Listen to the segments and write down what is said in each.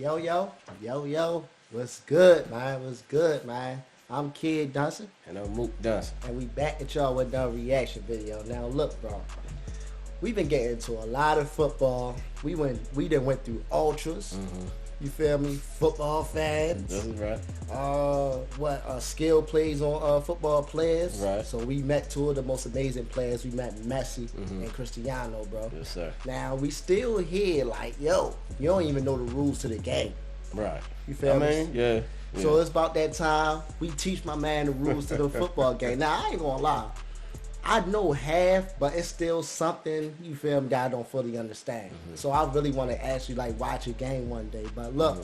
Yo. What's good, man? I'm Kidd DUNSON. And I'm DUNSON. And we back at y'all with the reaction video. Now look, bro. We've been getting into a lot of football. We done went through ultras. Mm-hmm. You feel me? Football fans. That's right. Skill plays on football players. Right. So we met two of the most amazing players. We met Messi and Cristiano, bro. Yes, sir. Now we still here like, yo, you don't even know the rules to the game. Right. You feel me? Yeah. So it's about that time we teach my man the rules to the football game. Now I ain't gonna lie, I know half, but it's still something, you feel me, that I don't fully understand. So I really want to actually like watch a game one day. But look,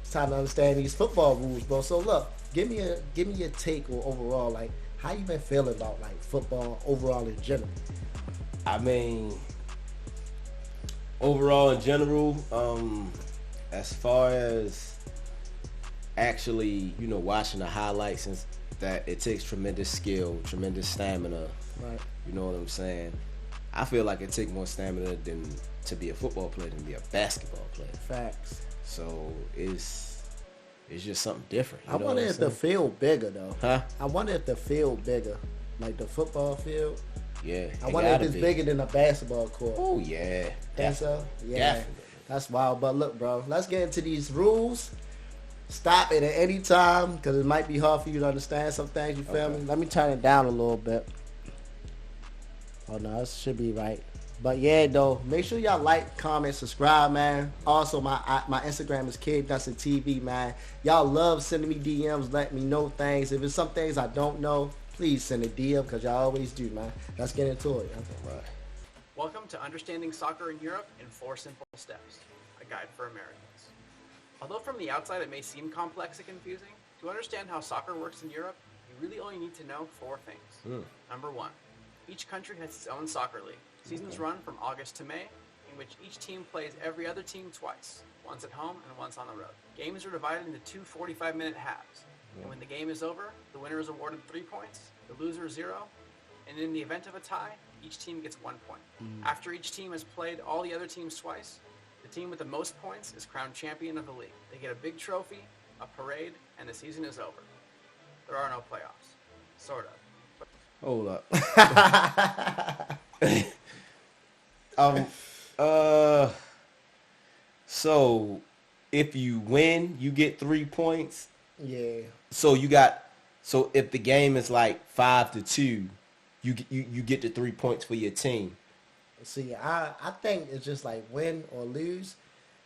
it's time to understand these football rules, bro. So look, give me a take or overall, like how you been feeling about like football overall in general. I mean, overall in general, as far as actually, watching the highlights and that, it takes tremendous skill, tremendous stamina. Right. You know what I'm saying? I feel like it takes more stamina than to be a football player than be a basketball player. Facts. So it's just something different. I wonder if the field bigger though. Huh? I wonder if the field bigger, like the football field. Yeah. I wonder if it's bigger than a basketball court. Oh yeah. Think so? Yeah. Definitely. That's wild. But look, bro, let's get into these rules. Stop it at any time because it might be hard for you to understand some things. You feel me? Let me turn it down a little bit. Oh no, it should be right. But yeah, though, make sure y'all like, comment, subscribe, man. Also, my Instagram is Kidd Reactionnnn TV, man. Y'all love sending me DMs, letting me know things. If it's some things I don't know, please send a DM because y'all always do, man. Let's get into it. Right. Welcome to Understanding Soccer in Europe in 4 Simple Steps, a guide for Americans. Although from the outside it may seem complex and confusing, to understand how soccer works in Europe, you really only need to know 4 things. Number 1, each country has its own soccer league. Seasons run from August to May, in which each team plays every other team twice, once at home and once on the road. Games are divided into 2 45-minute halves, and when the game is over, the winner is awarded 3 points, the loser 0, and in the event of a tie, each team gets 1 point. After each team has played all the other teams twice, the team with the most points is crowned champion of the league. They get a big trophy, a parade, and the season is over. There are no playoffs. Sort of. Hold up. So if you win, you get 3 points. Yeah. So if the game is like 5-2, you get the 3 points for your team. See, I think it's just like win or lose.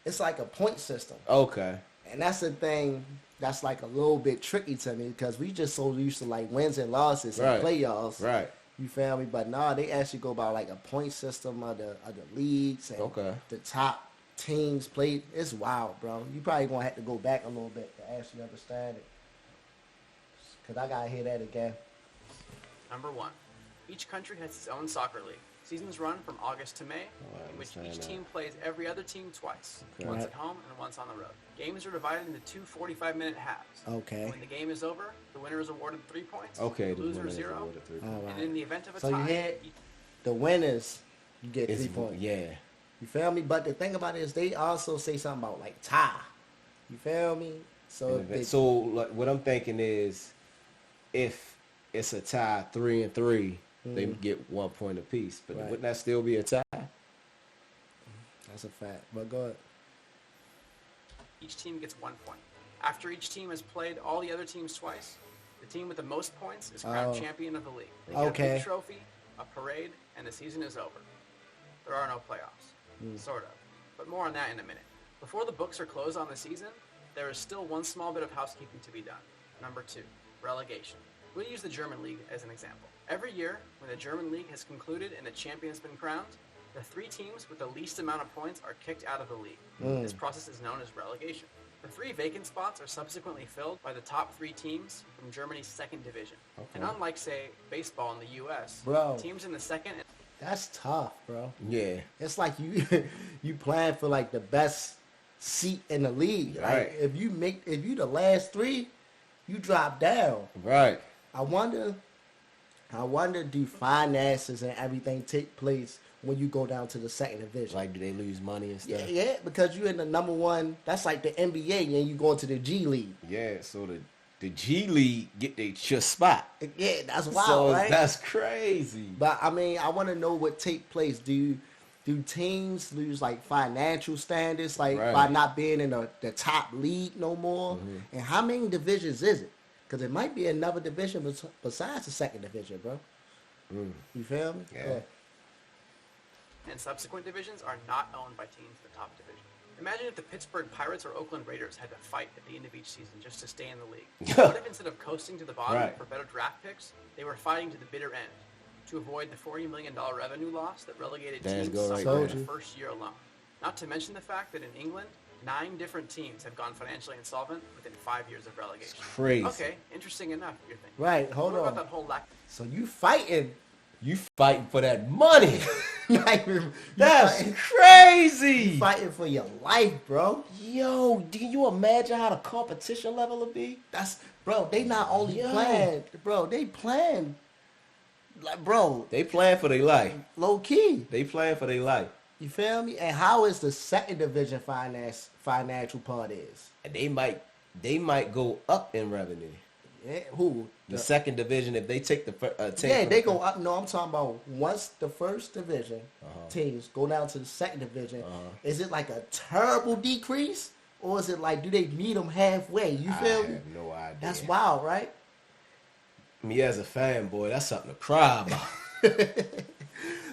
It's like a point system. Okay. And that's the thing that's like a little bit tricky to me because we just so used to like wins and losses and playoffs. Right. You feel me? But nah, they actually go by like a point system of the leagues and the top teams played. It's wild, bro. You probably gonna have to go back a little bit to actually understand it. Cause I gotta hear that again. Number 1, each country has its own soccer league. Seasons run from August to May, in which each team plays every other team twice, once at home and once on the road. Games are divided into 2 45-minute halves. Okay. When the game is over, the winner is awarded 3 points. Okay. The loser 0. Right. And in the event of a so tie, you had the winners, you get 3 points. Yeah. You feel me? But the thing about it is they also say something about like tie. You feel me? So like, what I'm thinking is, if it's a tie 3-3. They get 1 point apiece, but wouldn't that still be a tie? That's a fact. But go ahead. Each team gets 1 point. After each team has played all the other teams twice, the team with the most points is crowned champion of the league. They get a big trophy, a parade, and the season is over. There are no playoffs. Sort of. But more on that in a minute. Before the books are closed on the season, there is still one small bit of housekeeping to be done. Number 2, relegation. We'll use the German league as an example. Every year, when the German league has concluded and the champion has been crowned, the 3 teams with the least amount of points are kicked out of the league. This process is known as relegation. The 3 vacant spots are subsequently filled by the top 3 teams from Germany's 2nd division. And unlike, say, baseball in the U.S., teams in the 2nd... That's tough, bro. Yeah. It's like you playing for like the best seat in the league. Right. Like if you the last 3, you drop down. Right. I wonder do finances and everything take place when you go down to the second division. Like, do they lose money and stuff? Yeah, because you're in the number one. That's like the NBA, and you go into the G League. Yeah, so the G League get your spot. Yeah, that's wild, So right? that's crazy. But I mean, I want to know what take place. Do teams lose like financial standards, like by not being in the top league no more? And how many divisions is it? Because it might be another division besides the second division, bro. You feel me? Yeah. And subsequent divisions are not owned by teams in the top division. Imagine if the Pittsburgh Pirates or Oakland Raiders had to fight at the end of each season just to stay in the league. What if instead of coasting to the bottom for better draft picks, they were fighting to the bitter end to avoid the $40 million revenue loss that relegated teams suffered in the first year alone? Not to mention the fact that in England, 9 different teams have gone financially insolvent within 5 years of relegation. It's crazy. Okay, interesting enough, you're thinking. Right, hold what on. about that whole lack? So you fighting. You fighting for that money. Like, That's crazy. Fighting for your life, bro. Yo, do you imagine how the competition level will be? Bro, they not only playing, bro, they playing. Like, bro. They playing for their life. Low key. They playing for their life. You feel me? And how is the second division financial part is? And they might go up in revenue. Yeah, who? The second division, if they take the they go up. No, I'm talking about once the first division teams go down to the second division. Is it like a terrible decrease, or is it like do they meet them halfway? You feel me? I have no idea. That's wild, right? Me as a fanboy, that's something to cry about.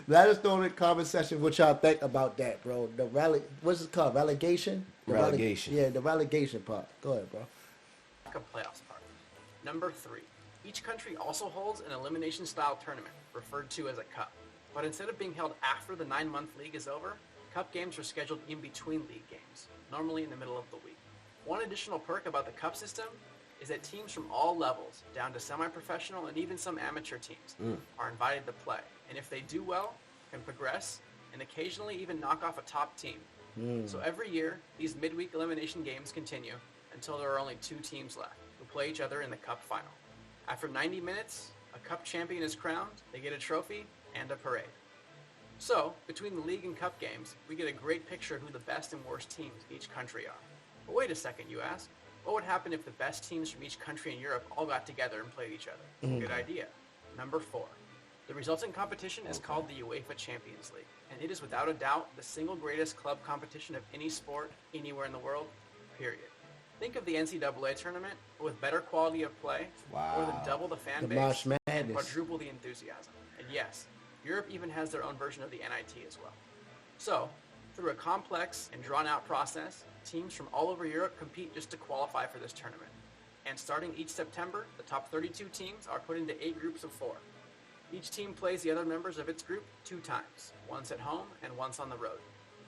Let us know in the comment section what y'all think about that, bro. What's it called? Relegation? Relegation. The relegation part. Go ahead, bro. Playoffs part. Number 3. Each country also holds an elimination-style tournament, referred to as a cup. But instead of being held after the 9-month league is over, cup games are scheduled in between league games, normally in the middle of the week. One additional perk about the cup system is that teams from all levels, down to semi-professional and even some amateur teams, are invited to play. And if they do well, can progress, and occasionally even knock off a top team. So every year, these midweek elimination games continue until there are only 2 teams left, who play each other in the cup final. After 90 minutes, a cup champion is crowned, they get a trophy, and a parade. So, between the league and cup games, we get a great picture of who the best and worst teams in each country are. But wait a second, you ask. What would happen if the best teams from each country in Europe all got together and played each other? Good idea. Number 4. The resulting competition is called the UEFA Champions League, and it is without a doubt the single greatest club competition of any sport anywhere in the world, period. Think of the NCAA tournament, but with better quality of play, more than double the fan base, and quadruple the enthusiasm. And yes, Europe even has their own version of the NIT as well. So, through a complex and drawn-out process, teams from all over Europe compete just to qualify for this tournament. And starting each September, the top 32 teams are put into 8 groups of 4. Each team plays the other members of its group 2 times, once at home and once on the road.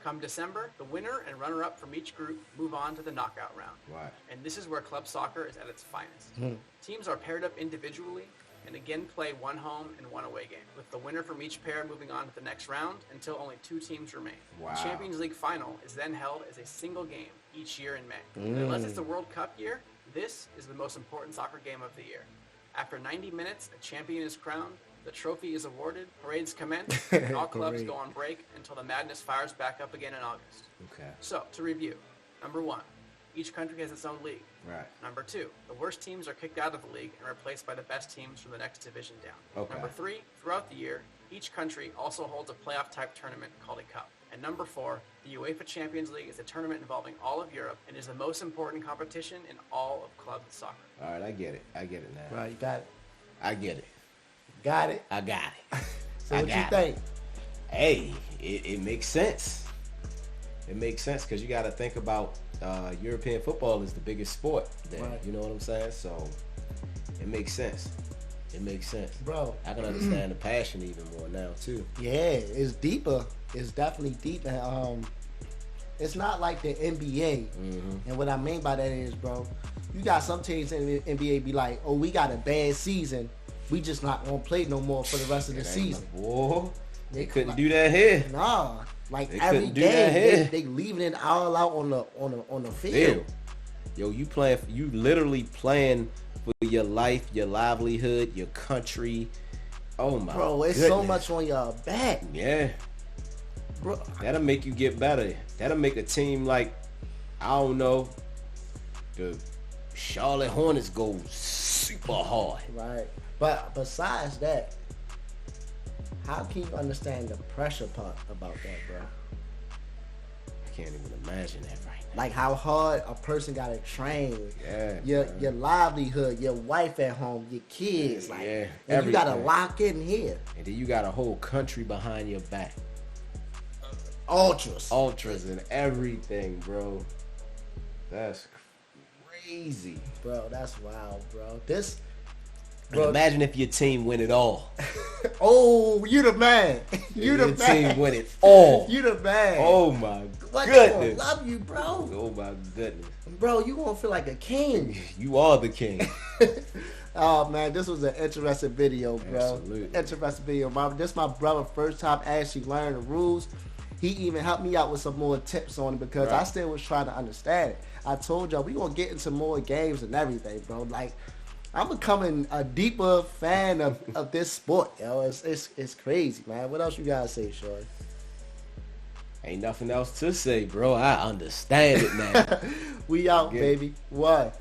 Come December, the winner and runner-up from each group move on to the knockout round. Right. And this is where club soccer is at its finest. Teams are paired up individually and again play 1 home and 1 away game, with the winner from each pair moving on to the next round until only 2 teams remain. Wow. The Champions League final is then held as a single game each year in May. And unless it's the World Cup year, this is the most important soccer game of the year. After 90 minutes, a champion is crowned, the trophy is awarded, parades commence, and all clubs go on break until the madness fires back up again in August. Okay. So, to review, number 1, each country has its own league. Right. Number 2, the worst teams are kicked out of the league and replaced by the best teams from the next division down. Okay. Number 3, throughout the year, each country also holds a playoff-type tournament called a cup. And number 4, the UEFA Champions League is a tournament involving all of Europe and is the most important competition in all of club soccer. All right, I get it. I get it now. Right, you got it. I get it. Got it? I got it. So what you think? Hey, it makes sense. It makes sense because you got to think about European football is the biggest sport there. Right. You know what I'm saying? So it makes sense. It makes sense. Bro. I can understand the passion even more now too. Yeah, it's deeper. It's definitely deeper. It's not like the NBA. And what I mean by that is, bro, you got some teams in the NBA be like, oh, we got a bad season. We just not gonna play no more for the rest of the season. Boy, they couldn't do that here. Nah, like They every couldn't do that game, here. they leaving it all out on the field. Yo, you literally playing for your life, your livelihood, your country. Oh my Bro, it's goodness. so much on your back. Yeah. Bro, That'll make you get better. That'll make a team like, I don't know, the Charlotte Hornets go super hard. right. But besides that, how can you understand the pressure part about that, bro? I can't even imagine that right now. Like how hard a person gotta train. Yeah, Your livelihood, your wife at home, your kids, like, Yeah, and you gotta everything. lock in here. And then you got a whole country behind your back. Ultras. Ultras and everything, bro. That's crazy. Bro, that's wild, bro. This, And bro. imagine if your team win it all. Oh, you the man. You the Your man. team win it all. You the man. Oh my What, goodness. I love you, bro. Oh my goodness. Bro, you gonna feel like a king. You are the king. Oh man, this was an interesting video, bro. Absolutely. Interesting video. This my brother first time actually learning the rules. He even helped me out with some more tips on it because I Right. still was trying to understand it. I told y'all we gonna get into more games and everything, bro. Like I'm becoming a deeper fan of this sport, yo. It's crazy, man. What else you guys say, Shorty? Ain't nothing else to say, bro. I understand it now. We out, Yeah. baby. What?